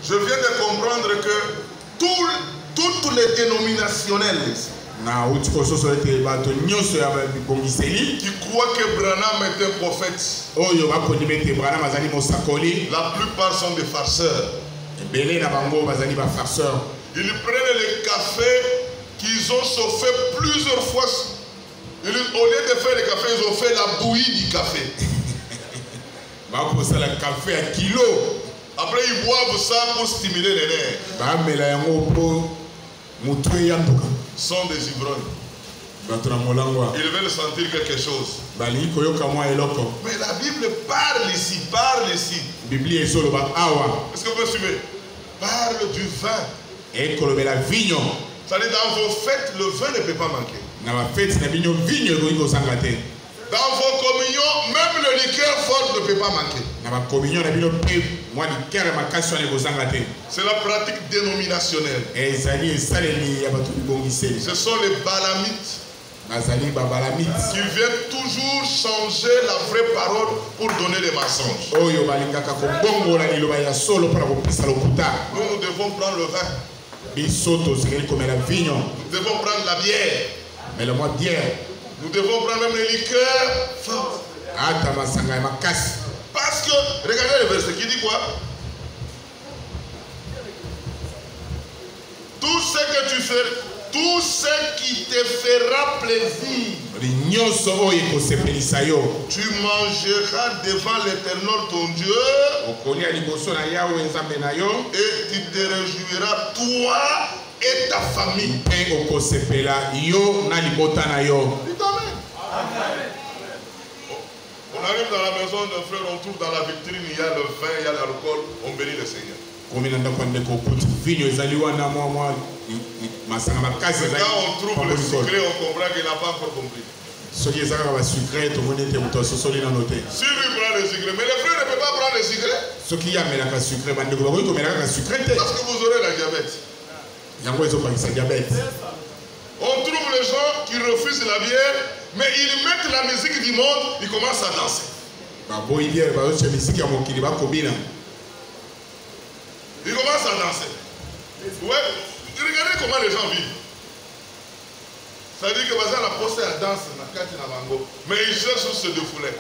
Je viens de comprendre que toutes les dénominationnels qui croient que Branham est un prophète, la plupart sont des farceurs. Ils prennent le café qu'ils ont chauffé plusieurs fois. Au lieu de faire le café, ils ont fait la bouillie du café. Après, ils boivent ça pour stimuler les nerfs. Ils sont des ivrognes. Ils veulent sentir quelque chose. Mais la Bible parle ici. Est-ce que vous me suivez? Parle du vin. C'est-à-dire, dans vos fêtes, le vin ne peut pas manquer. Dans vos communions, même le liqueur fort ne peut pas manquer. C'est la pratique dénominationnelle. Ce sont les balamites qui viennent toujours changer la vraie parole pour donner des mensonges. Nous devons prendre le vin. Nous devons prendre la bière. Nous devons prendre même les liqueurs fortes. Parce que, regardez le verset qui dit quoi? Tout ce qui te fera plaisir, tu mangeras devant l'Éternel ton Dieu, et tu te réjouiras toi et ta famille. On arrive dans la maison d'un frère, on trouve dans la vitrine, il y a le vin, il y a l'alcool, on bénit le Seigneur. Quand on trouve le sucré, on comprend qu'il n'a pas encore compris. Si lui prend le sucré, mais le frère ne peut pas prendre le sucré. Parce que vous aurez la diabète. On trouve les gens qui refusent la bière, mais ils mettent la musique du monde, ils commencent à danser. Ils commencent à danser. Ouais, regardez comment les gens vivent. C'est-à-dire que la poste à danse, mais ils cherchent où se défouler.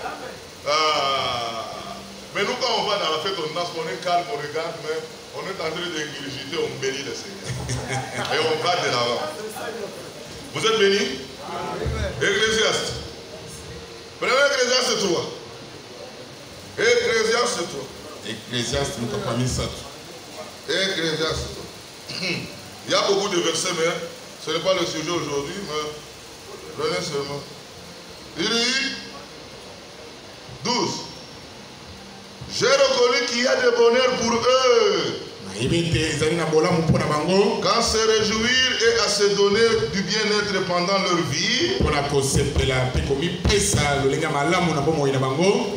Mais nous, quand on va dans la fête, on danse, on est calme, on regarde, mais on est en train d'ingurgiter, on bénit le Seigneur. Et on va de l'avant. Vous êtes bénis? Ecclésiaste. Prenez Ecclésiaste 3. Ecclésiaste 3. Ecclésiaste, nous n'avons pas mis ça. Ecclésiaste 3. Il y a beaucoup de versets, mais ce n'est pas le sujet aujourd'hui, mais prenez seulement. Il dit 12. J'ai reconnu qu'il y a des bonheurs pour eux. Qu'à se réjouir et à se donner du bien-être pendant leur vie.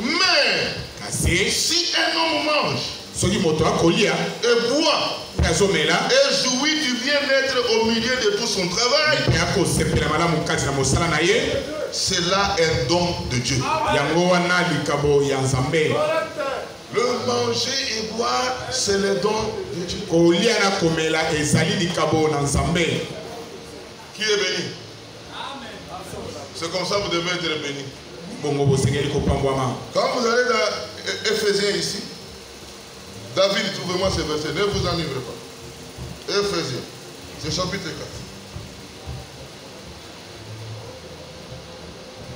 Mais si un homme mange et boit et jouit du bien-être au milieu de tout son travail, c'est là un don de Dieu. Le manger et boire, c'est le don de Dieu. Qui est béni? C'est comme ça que vous devez être béni. Quand vous allez dans Éphésiens ici, David, trouvez-moi ce verset, ne vous enivrez pas. Éphésiens, c'est chapitre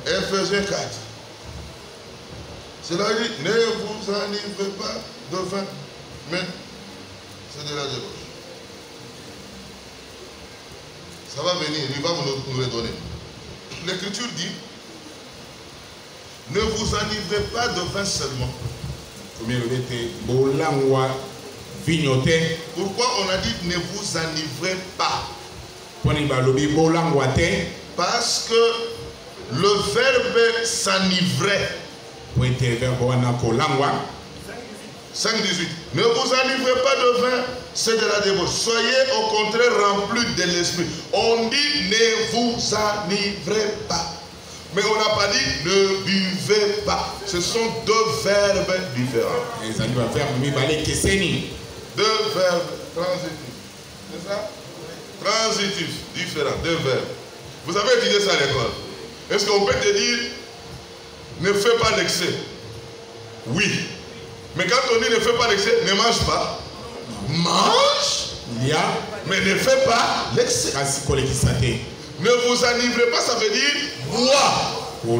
4. Éphésiens 4. Cela dit, ne vous enivrez pas de vin, mais c'est de la débauche. Ça va venir, il va nous le donner. L'Écriture dit, ne vous enivrez pas de vin seulement. Pourquoi on a dit ne vous enivrez pas? Parce que le verbe s'enivrer. 5:18. Ne vous enivrez pas de vin, c'est de la débauche. Soyez au contraire remplis de l'esprit. On dit ne vous enivrez pas. Mais on n'a pas dit ne buvez pas. Ce sont deux verbes différents. Deux verbes transitifs. C'est ça? Transitifs, différents, deux verbes. Vous avez étudié ça à l'école. Est-ce qu'on peut te dire ne fais pas l'excès? Oui. Mais quand on dit ne fais pas l'excès, ne mange pas. Mange. Mais ne fais pas l'excès. Ne vous enivrez pas, ça veut dire bois. Mais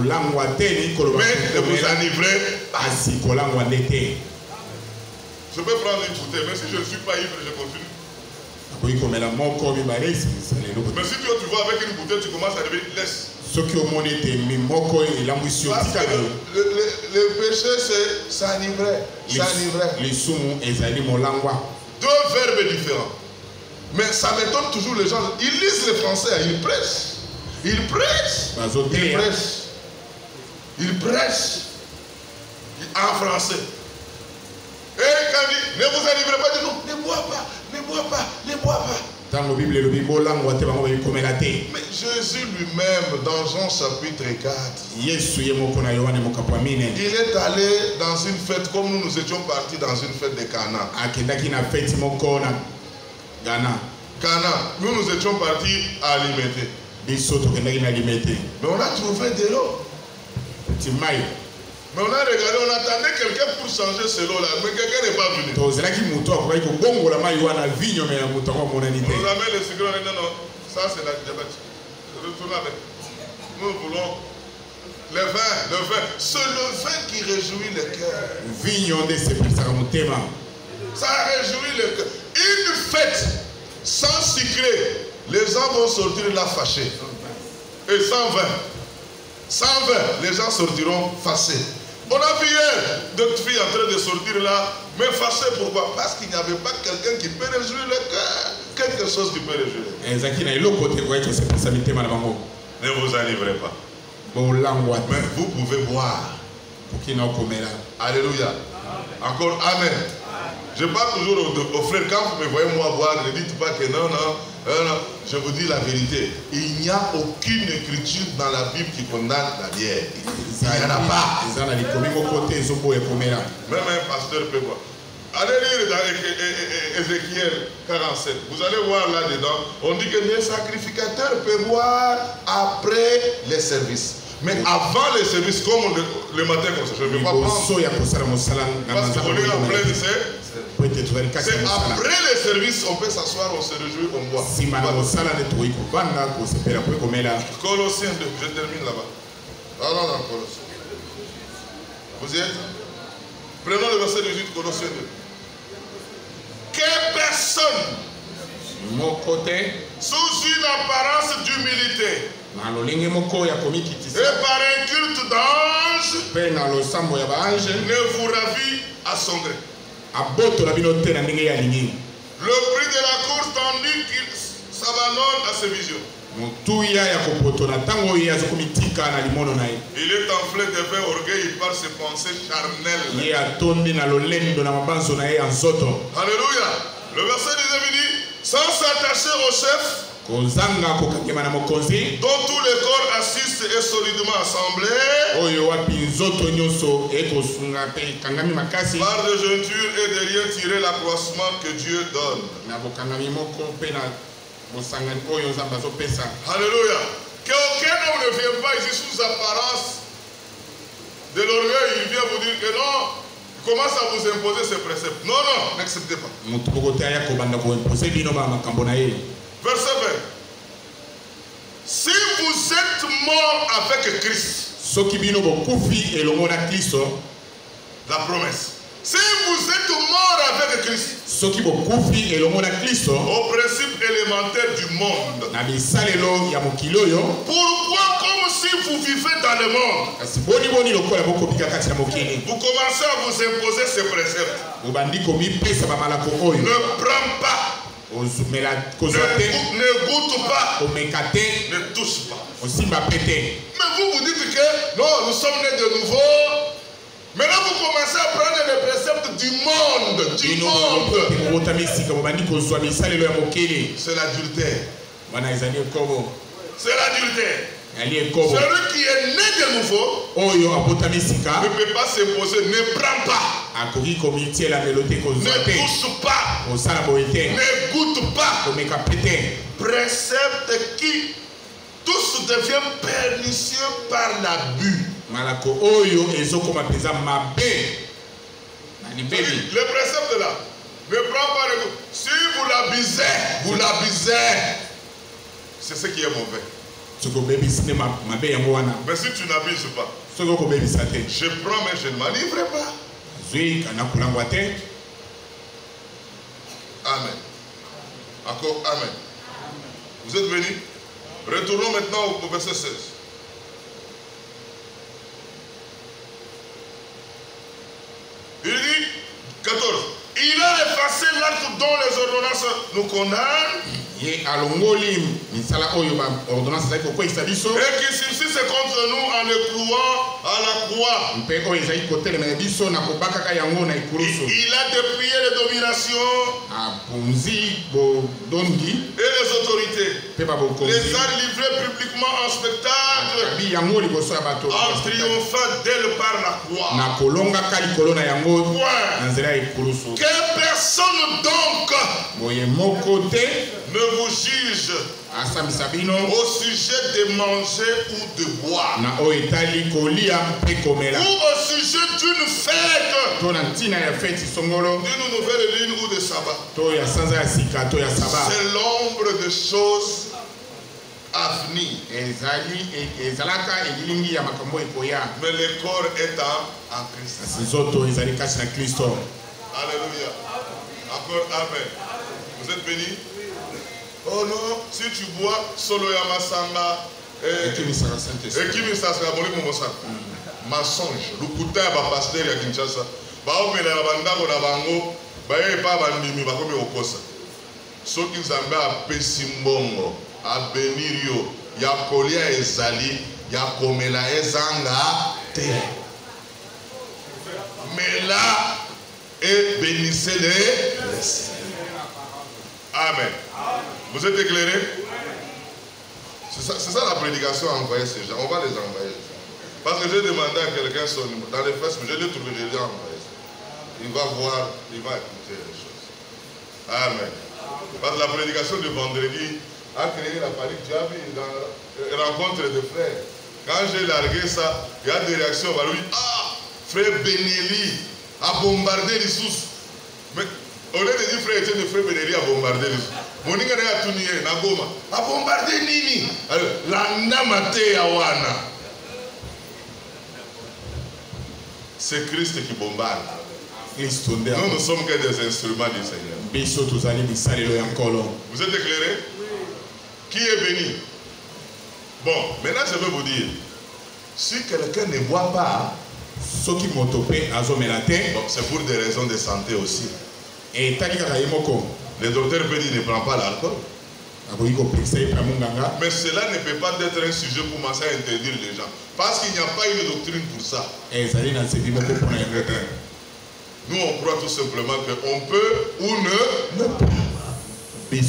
ne vous enivrez pas. Je peux prendre une bouteille, mais si je ne suis pas ivre, je continue. Mais si tu vois avec une bouteille, tu commences à devenir laisse. Le péché, c'est s'enivrer. Deux verbes différents. Mais ça m'étonne toujours les gens. Ils lisent le français, ils prêchent. Ils prêchent. Ils prêchent. Ils prêchent en français. Et quand il dit ne vous enivrez pas, non, ne bois pas, ne bois pas, ne bois pas. Mais Jésus lui-même, dans Jean chapitre 4, il est allé dans une fête comme nous étions partis dans une fête de Cana. Cana, nous étions partis à alimenter. Mais on a trouvé de l'eau. Mais on a regardé, on attendait quelqu'un pour changer ce lot-là, mais quelqu'un n'est pas venu. On nous amène le sucre, on dit non, ça c'est la diabète. Retournez avec. Nous voulons le vin, c'est le vin qui réjouit le cœur. Ça réjouit le cœur. Une fête sans sucré, les gens vont sortir là fâchés. Et sans vin, les gens sortiront fâchés. On a vu hier d'autres filles en train de sortir là, mais fâchées pourquoi? Parce qu'il n'y avait pas quelqu'un qui peut réjouir le cœur. Quelque chose qui peut réjouir le cœur. Ne vous enivrez pas. Mais vous pouvez boire. Alléluia. Encore Amen. Je parle toujours aux frères, quand vous me voyez moi boire, ne dites pas que non. Je vous dis la vérité. Il n'y a aucune écriture dans la Bible qui condamne la bière. Il n'y en a pas. Même un pasteur peut boire. Allez lire dans Ézéchiel 47. Vous allez voir là-dedans. On dit que les sacrificateurs peuvent boire après les services. Mais avant les services, comme le matin comme ça, je ne vais pas prendre. Parce qu'on est en plein de c'est après les services, on peut s'asseoir, on se réjouit, on boit. Colossiens 2, je termine là-bas. Allons dans Colossiens. Vous y êtes? Prenons le verset 18, Colossiens 2. Que personne, sous une apparence d'humilité, et par un culte d'ange, ne vous ravit à son gré. Le prix de la course tandis qu'il s'abandonne à ses visions. Il est enflé de vain orgueil, il parle ses pensées charnelles. Alléluia. Le verset 19 dit, sans s'attacher au chef, dont tous les corps assistent et solidement assemblés, par de jointures et de liens tirés l'accroissement que Dieu donne. Alléluia. Qu'aucun homme ne vient pas ici sous apparence de l'orgueil, il vient vous dire que non, il commence à vous imposer ses préceptes. Non, n'acceptez pas. Verset 20. Si vous êtes mort avec Christ, la promesse. Si vous êtes mort avec Christ, au principe élémentaire du monde, pourquoi, comme si vous vivez dans le monde, vous commencez à vous imposer ces préceptes? Ne prends pas. Ne goûte pas. Ne touche pas. Mais vous dites que non, nous sommes nés de nouveau. Maintenant vous commencez à prendre les préceptes du monde. C'est l'adultère. C'est l'adultère. Celui qui est né de nouveau ne peut pas s'imposer, ne prend pas, ne touche pas, ne goûte pas. Précepte qui tous deviennent pernicieux par l'abus. Le précepte là, ne prend pas le goût. Si vous l'abusez, c'est ce qui est mauvais. Mais si tu n'abuses pas, je prends mais je ne m'enivre pas. Amen. Encore Amen. Vous êtes venus? Retournons maintenant au verset 16. Il dit 14. Il a effacé l'acte dont les ordonnances nous condamnent. Et qui subsiste contre nous en le clouant à la croix. Il a dépouillé les dominations et les autorités. Les a livrés publiquement en spectacle en triomphant d'elle par la croix. Que personne donc ne vous juge au sujet de manger ou de boire, ou au sujet d'une fête, d'une nouvelle lune ou de sabbat. C'est l'ombre de choses à venir. Mais le corps est en Christ. Alléluia. Encore Amen. Vous êtes bénis? Oh non, si tu bois solo ya masanga mensonge lukuta ya bapasteur ya Kinshasa baomela na bandako na bango baye pa bandimi bakomi kokosa soki Nzambe apesi mbongo abenir yo ya kolia ezali ya komela ezanga te mela et bénissez-les. Amen. Vous êtes éclairés? C'est ça la prédication à envoyer ces gens. On va les envoyer. Parce que j'ai demandé à quelqu'un dans les fesses, je l'ai trouvé, je l'ai envoyé. Il va voir, il va écouter les choses. Amen. Parce que la prédication de vendredi a créé la panique. Tu as vu dans la rencontre de frères. Quand j'ai largué ça, il y a des réactions. On va lui dire, ah, frère Benelli a bombardé les sous. Mais au lieu de dire frère Etienne, frère Benelli a bombardé les sous. Moninga a tourné na Goma. A bombardé Nini. La namate yawana. C'est Christ qui bombarde. Nous ne sommes que des instruments du Seigneur. Vous êtes éclairés? Qui est béni? Bon, maintenant je vais vous dire. Si quelqu'un ne boit pas, bon, c'est pour des raisons de santé aussi. Le docteur peut dire ne prend pas l'alcool. Mais cela ne peut pas être un sujet pour commencer à interdire les gens. Parce qu'il n'y a pas une doctrine pour ça. Nous on croit tout simplement qu'on peut ou ne pas. Mais ne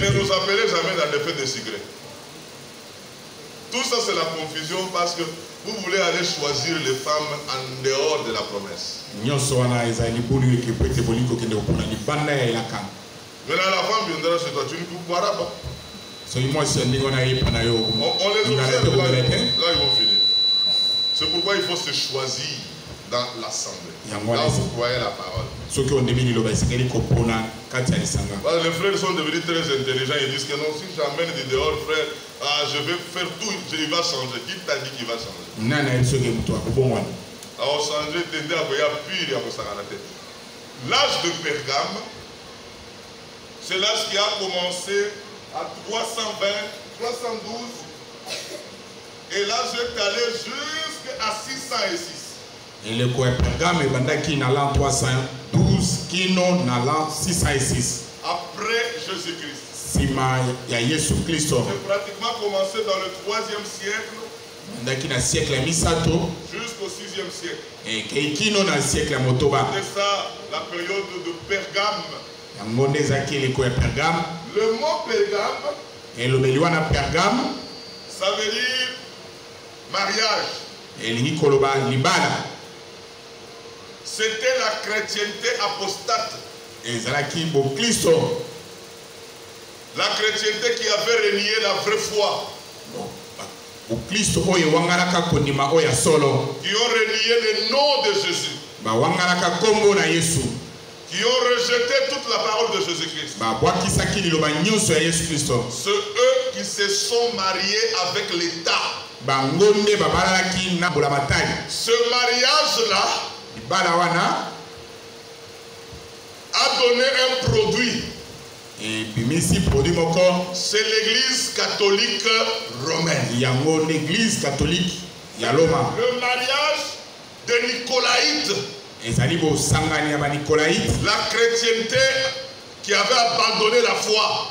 nous appelez jamais dans les fêtes de cigarettes. Tout ça c'est la confusion parce que vous voulez aller choisir les femmes en dehors de la promesse. Maintenant la femme viendra chez toi, tu ne boiras pas. On les observe, là ils vont finir. C'est pourquoi il faut se choisir dans l'assemblée. Là vous croyez la parole. Les frères sont devenus très intelligents. Ils disent que non, si j'emmène de dehors, frère, je vais faire tout, il va changer. Qui t'a dit qu'il va changer? Alors changer, l'âge de Pergame, c'est l'âge qui a commencé à 320, 312, et l'âge est allé jusqu'à 606. Et le Pergame est dans l'an 312 qui non dans l'an 606. Après Jésus-Christ. C'est pratiquement commencé dans le 3e siècle. Jusqu'au 6e siècle. C'est ça la période de Pergame. Le mot Pergame Et le Beliwana Pergame. Ça veut dire mariage. Et l'Ikoloba Libala. C'était la chrétienté apostate. Et Zalaki Boklisto. La chrétienté qui avait renié la vraie foi. Boklisto oye wangaraka kondima oya solo. Qui ont renié le nom de Jésus. Ba wangaraka kombo na Yesu. Qui ont rejeté toute la parole de Jésus-Christ. Ba bwakisaki liloba nyonso ya Yesu Kristo. C'est eux qui se sont mariés avec l'État. Ba ngonde babalaki na bolamatali. Ce mariage-là Bala wana a donné un produit. Et bimisi produit moko. C'est l'église catholique romaine. Yango l'église catholique ya Roma. Le mariage de Nicolaïte. Ezali bo sangani ya ba Nicolaïte. La chrétienté qui avait abandonné la foi.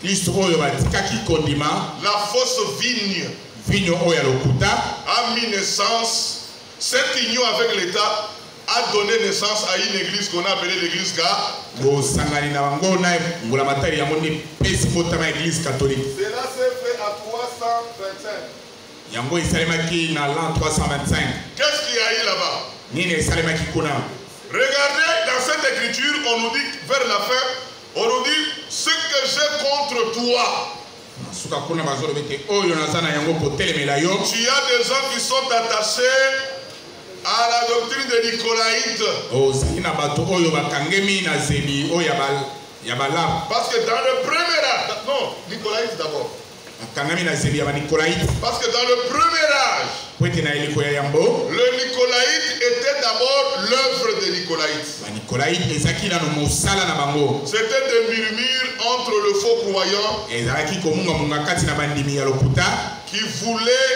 Kristo oyo batikaki kondima. La fausse vigne. Vigno oyo lokuta A mis naissance. Cette union avec l'État a donné naissance à une église qu'on a appelée l'église Sangani na bango na ngula matari ya moni pesi potama église catholique. Cela s'est fait à 325. Yango isalemaki na l'an 325. Qu'est-ce qu'il y a eu là-bas? Nini isalemaki kuna. Regardez dans cette écriture, on nous dit vers la fin, on nous dit ce que j'ai contre toi. Suka kuna bazolo bete oyo nazana yango potelemela yo. Tu as des gens qui sont attachés à la doctrine de Nicolaïte. Parce que dans le premier âge, non, Nicolaïte d'abord. Parce que dans le premier âge, le Nicolaïte était d'abord l'œuvre de Nicolaïte. C'était des murmures entre le faux croyant qui voulaient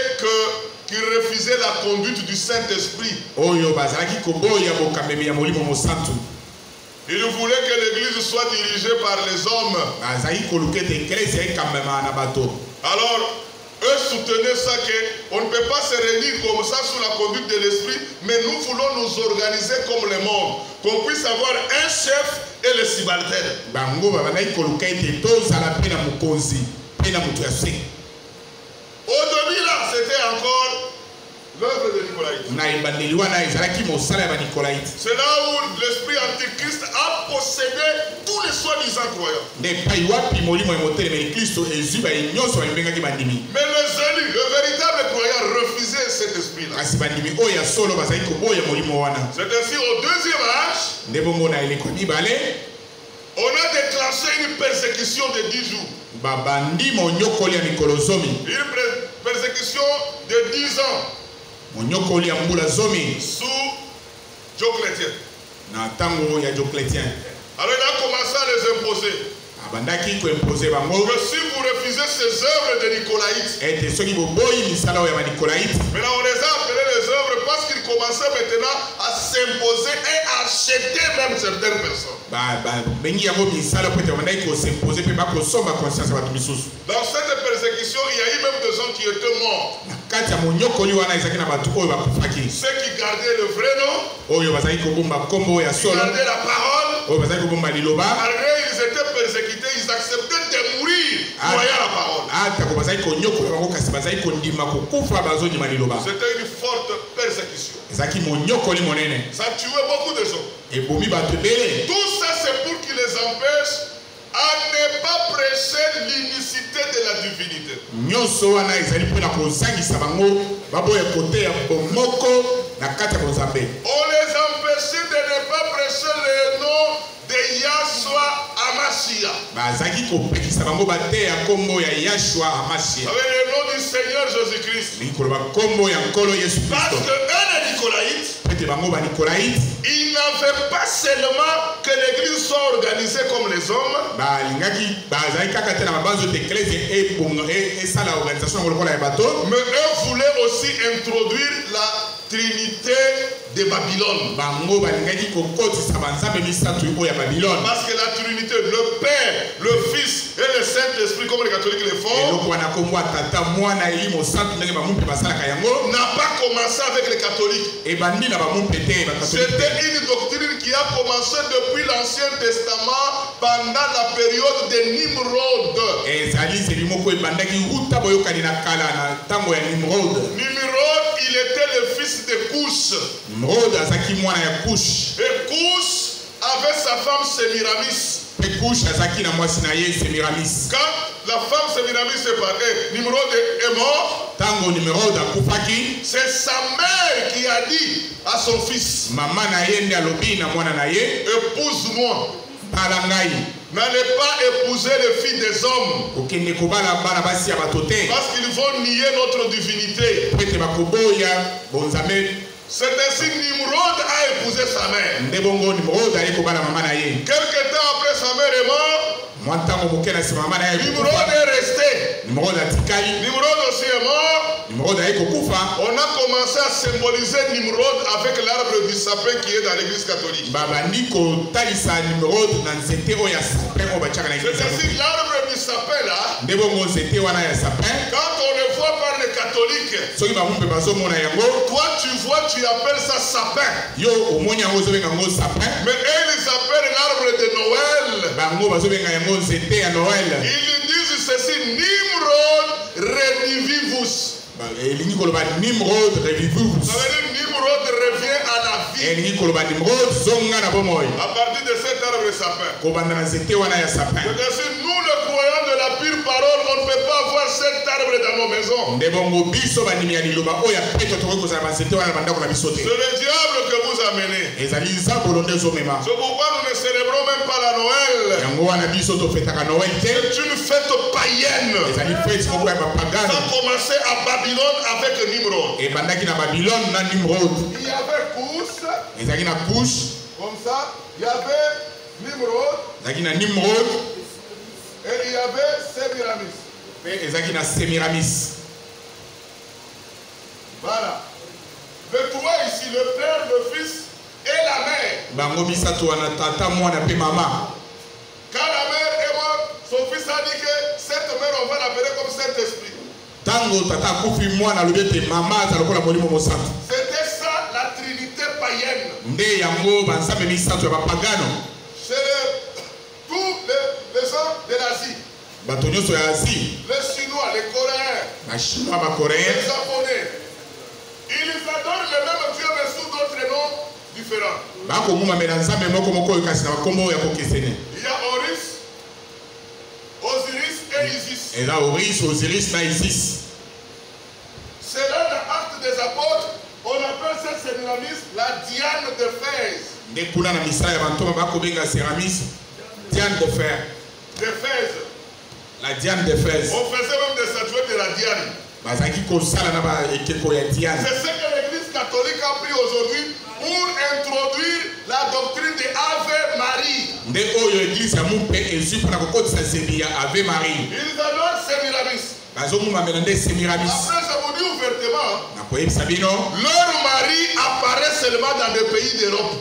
qui refusait la conduite du Saint-Esprit. Il voulait que l'église soit dirigée par les hommes. Alors, eux soutenaient ça qu'on ne peut pas se réunir comme ça sous la conduite de l'Esprit, mais nous voulons nous organiser comme le monde, qu'on puisse avoir un chef et les subalternes. Au début là, c'était encore l'œuvre de Nicolaïte. C'est là où l'esprit antichrist a possédé tous les soi-disant croyants. Mais les élus, le véritable croyant, refusaient cet esprit-là. C'est ainsi au deuxième âge, on a déclenché une persécution de 10 jours. Une persécution de 10 ans. Sous Dioclétien. Alors il a commencé à les imposer. Que si vous refusez ces œuvres de Nicolaïte, maintenant on les a appelées les œuvres parce qu'ils commençaient maintenant à s'imposer et à acheter même certaines personnes. Dans cette persécution, il y a eu même des gens qui étaient morts. Ceux qui gardaient le vrai nom, qui gardaient la parole, malgré ils étaient persécutés, ils acceptaient de mourir croyant la parole. C'était une forte persécution. Ça tuait beaucoup de gens. Tout ça c'est pour qu'ils les empêchent à ne pas prêcher l'unicité de la divinité. On les empêchait de ne pas prêcher le nom de Yahshua Hamashiach. Avec le nom du Seigneur Jésus-Christ. Parce que Nicolaïte, il n'avait pas seulement que l'église soit organisée comme les hommes, mais eux voulaient aussi introduire la Trinité de Babylone. Parce que la Trinité, le Père, le Fils et le Saint-Esprit, comme les catholiques le font, n'a pas commencé avec les catholiques. C'était une doctrine qui a commencé depuis l'Ancien Testament pendant la période de Nimrod. Nimrod, il était le fils de Cush. Et Cush avait sa femme Sémiramis. Quand la femme Sémiramis est partie, Nimrod est mort. C'est sa mère qui a dit à son fils, épouse-moi. N'allez pas épouser les filles des hommes. Parce qu'ils vont nier notre divinité. C'est ainsi que Nimrod a épousé sa mère. Quelque temps après sa mère est morte, Nimrod est resté. Nimrod aussi est mort. On a commencé à symboliser Nimrod avec l'arbre du sapin qui est dans l'église catholique. C'est ainsi que l'arbre du sapin là, quand on le voit par les catholiques, toi tu vois, tu appelles ça sapin. Mais eux ils appellent l'arbre de Noël. Ils disent ceci, Nimrod redivivus. Ça veut dire Nimrod revient à la vie. À partir de cet arbre de sapin. C'est-à-dire nous le croyants de la pure parole, on ne peut pas avoir cet arbre dans nos maisons. C'est le diable que vous amenez. C'est pourquoi nous ne célébrons même pas la Noël. C'est une fête païenne. Ça a commencé à Babylone avec Nimrod. Il y avait Cush. Comme ça. Il y avait Nimrod. Et il y avait Sémiramis. Voilà. Le trois ici, le père, le fils et la mère. Quand la mère est morte, son fils a dit que cette mère, on va l'appeler comme Saint-Esprit. C'était ça la Trinité païenne. C'est tous les gens de l'Asie. Les Chinois, les Coréens, les Japonais. Ils adorent le même Dieu mais sous d'autres noms différents. Il y a Horus, Osiris et Isis. C'est là l'acte des apôtres. On appelle cette Sémiramis la Diane de Fès. De Fès. La Diane de Fès. On faisait même des statuettes de la Diane. C'est ce que l'église catholique a pris aujourd'hui pour introduire la doctrine de Ave Marie. Ils adorent Sémiramis. Après, je vous dis ouvertement, leur mari apparaît seulement dans des pays d'Europe.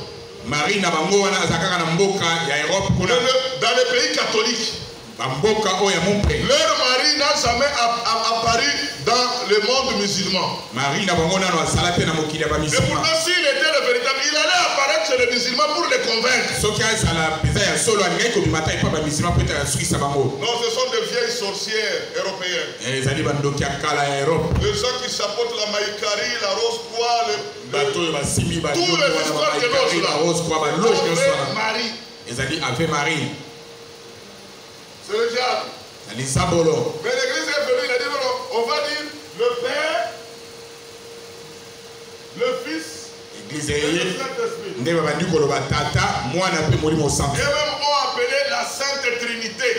Dans les pays catholiques. Leur mari n'a jamais apparu dans le monde musulman. Et pourtant, s'il était le véritable, il allait apparaître chez les musulmans pour les convaincre. Non, ce sont des vieilles sorcières européennes. Les gens qui chapeautent la maïkari, la rose-croix, tous les histoires que Ave Marie. C'est le diable. Mais l'église est venue, il a dit non, on va dire le Père, le Fils et le Saint-Esprit. Et même on appelé la Sainte Trinité.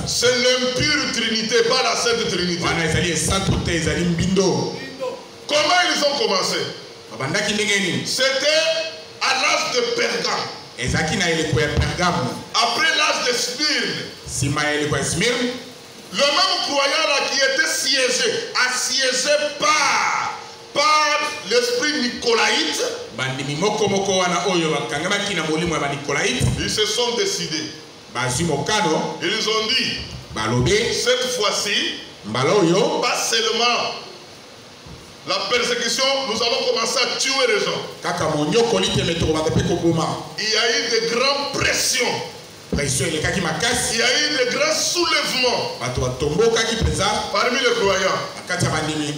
C'est l'impure Trinité, pas la Sainte Trinité. Comment ils ont commencé? C'était à l'âge de Pergame. Après l'âge de Smyrne, le même croyant là qui était assiégé par par l'esprit nicolaïte, ils se sont décidés. Ils ont dit, cette fois-ci, pas seulement la persécution, nous allons commencer à tuer les gens. Il y a eu de grandes pressions. Il y a eu de grands soulèvements parmi les croyants.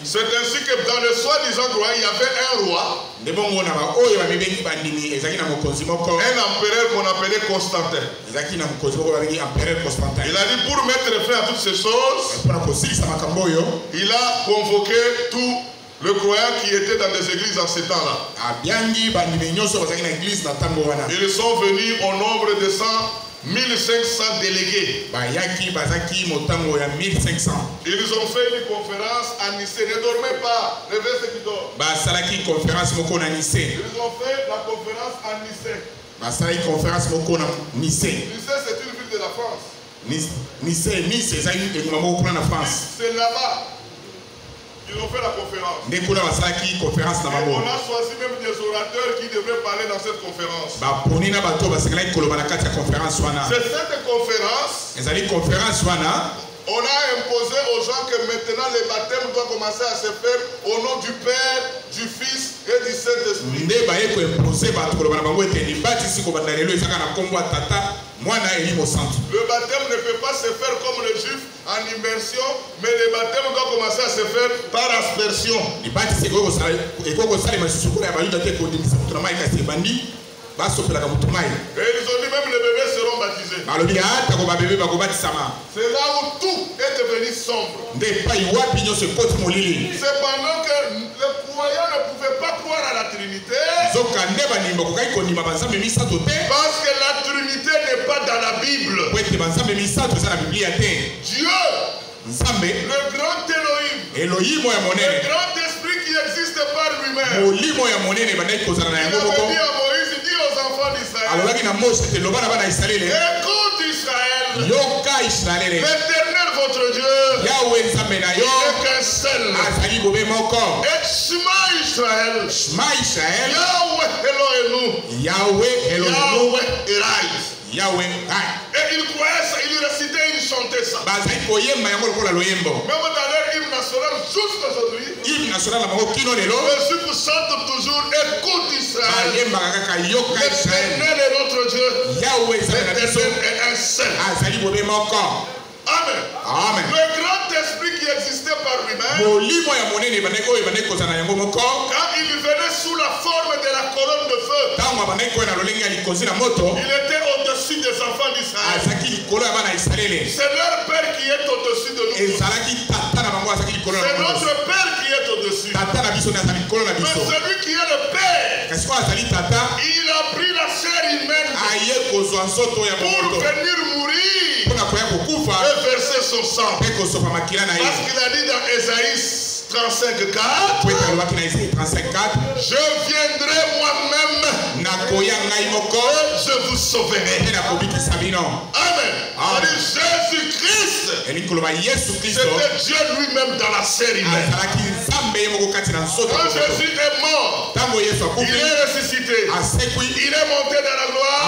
C'est ainsi que dans le soi-disant croyant, il y avait un roi, un empereur qu'on appelait Constantin. Il a dit pour mettre fin à toutes ces choses, il a convoqué tout le croyant qui était dans des églises en ces temps-là. Ils sont venus au nombre de 1500 délégués. Ils ont fait une conférence à Nice. Ne dormez pas, levez ceux qui dorment. Ils ont fait la conférence à Nice. Nice, c'est une ville de la France. C'est là-bas. Ils ont fait la conférence. Et on a choisi même des orateurs qui devraient parler dans cette conférence. C'est cette conférence. On a imposé aux gens que maintenant le baptême doit commencer à se faire au nom du Père, du Fils et du Saint-Esprit. Le baptême ne peut pas se faire comme les Juifs en immersion, mais le baptême doit commencer à se faire par aspersion. Et ils ont dit même les bébés seront baptisés. C'est là où tout est devenu sombre. Cependant que les croyants ne pouvaient pas croire à la Trinité, parce que la Trinité n'est pas dans la Bible. Dieu, le grand Elohim, le grand esprit qui existe par lui-même, il avait dit à Moïse, dit aux enfants d'Israël, écoute Israël, l'Éternel votre Dieu, il n'est qu'un seul. Et Shema Israël, Yahweh Elohim, Yahweh Erai. Et il croyait ça, il récitait, il chantait ça. Même dans leur hymne national, jusqu'aujourd'hui, le juif chante toujours, écoute Israël, l'Éternel est notre Dieu, l'Éternel est un seul. Amen. Amen. Le grand esprit qui existait par lui-même, quand il venait sous la forme de la colonne de feu, il était au-dessus des enfants d'Israël. C'est leur Père qui est au-dessus de nous. C'est notre Père qui est au-dessus. Mais celui qui est le Père, il a pris la chair humaine pour venir mourir et verser son sang. Parce qu'il a dit dans Ésaïe 35:4, je viendrai moi-même et je vous sauverai. Amen. Jésus-Christ, c'était Dieu lui-même dans la chair humaine. Quand Jésus est mort, il est ressuscité, il est monté dans la gloire.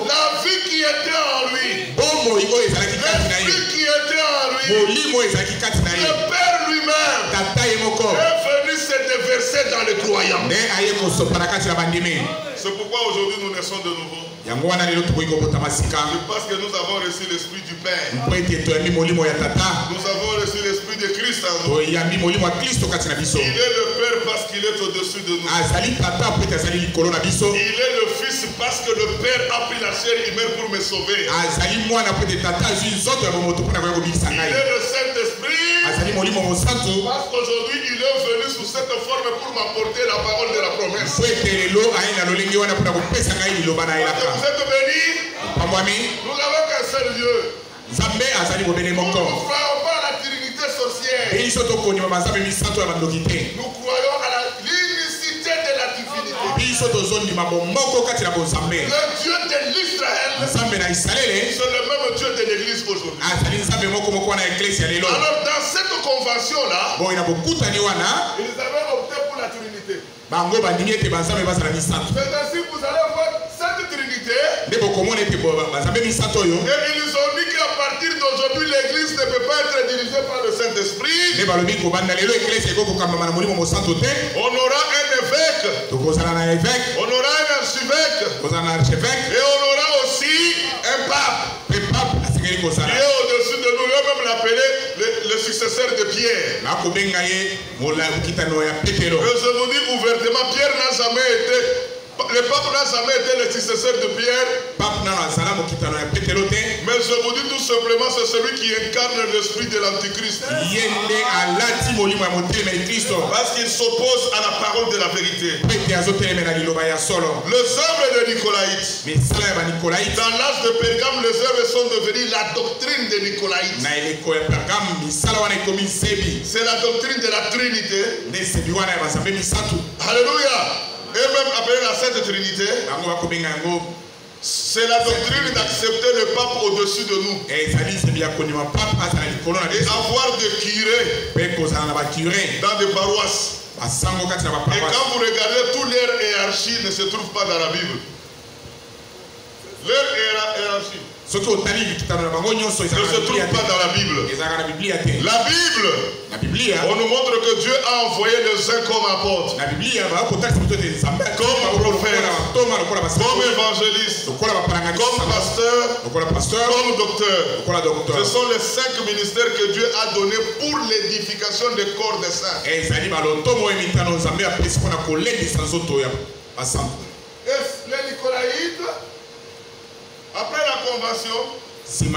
La vie qui était en lui, l'esprit qui était en lui, le Père lui-même est venu se déverser dans les croyants. C'est pourquoi aujourd'hui nous naissons de nouveau. C'est parce que nous avons reçu l'esprit du Père. Nous avons reçu l'esprit de Christ en nous. Il est le Père parce qu'il est au-dessus de nous. Il est le Fils parce que le Père a pris la chair humaine pour me sauver. Il est le Saint-Esprit parce qu'aujourd'hui il est venu sous cette forme pour m'apporter la parole de la promesse. Vous êtes bénis. Nous n'avons qu'un seul Dieu. Nous ne croyons pas à la Trinité sorcière. Nous croyons à l'unicité de la divinité. Le Dieu de l'Israël, c'est le même Dieu de l'Église aujourd'hui. Alors dans cette convention-là, ils avaient obtenu bango bandingi ete banzambe bazala misato. C'est ainsi que vous allez voir cette trinité. Nde bokomona ete banzambe misato oyo. Et ils ont dit qu'à partir d'aujourd'hui l'église ne peut pas être dirigée par le Saint-Esprit. Nde balobi kobanda lelo eklesi ekokokambama na molimo mosantu te. On aura un évêque. Tokozala na évêque. On aura un archevêque. Tokozala na archevêque. Et on aura aussi un pape. Pe pape asengeli kozala. Qui est au-dessus de nous. Eux même l'appeler le successeur de Pierre. Nakobenga ye mokitano ya Petero. Mais je vous dis ouvertement, Pierre n'a jamais été, le pape n'a jamais été le successeur de Pierre. Pape n'a pas mokitano ya Petero te. Mais je vous dis tout simplement, c'est celui qui incarne l'esprit de l'antichrist. Yende alati molimo ya motema ya Kristo. Parce qu'il s'oppose à la parole de la vérité. Pete azotelemela liloba ya solo. Les œuvres de Nicolaïtes. Mais sala ya ba Nicolaïte. Dans l'âge de Pergame, les œuvres sont devenues la doctrine de Nicolaïte. Na eleko ya Pergame misala wana ekomi sebi. C'est la doctrine de la Trinité. Ne sebi wana ya bazambe misatu. Alléluia. Et même appelée la Sainte Trinité. Bango bakobenga yango. C'est la doctrine d'accepter le pape au-dessus de nous. Et avoir des curés dans des paroisses. Et quand vous regardez, toute leur hiérarchie ne se trouve pas dans la Bible. Leur hiérarchie ne se trouve pas dans la Bible. La Bible, on nous montre que Dieu a envoyé les uns comme apôtres, comme prophètes, comme évangélistes, comme pasteurs, comme docteurs. Ce sont les 5 ministères que Dieu a donnés pour l'édification des corps des saints. Et les Nicolaïtes, après la convention, il y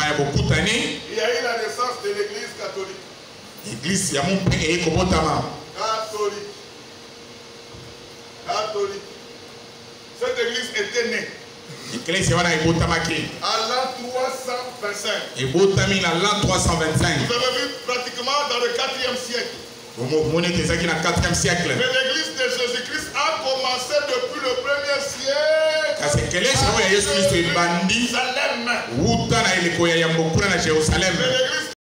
a eu la naissance de l'église catholique. Catholique. Cette église était née à l'an 325. Vous avez vu pratiquement dans le 4e siècle. Mais l'église de Jésus-Christ a commencé depuis le 1er siècle. Mais l'église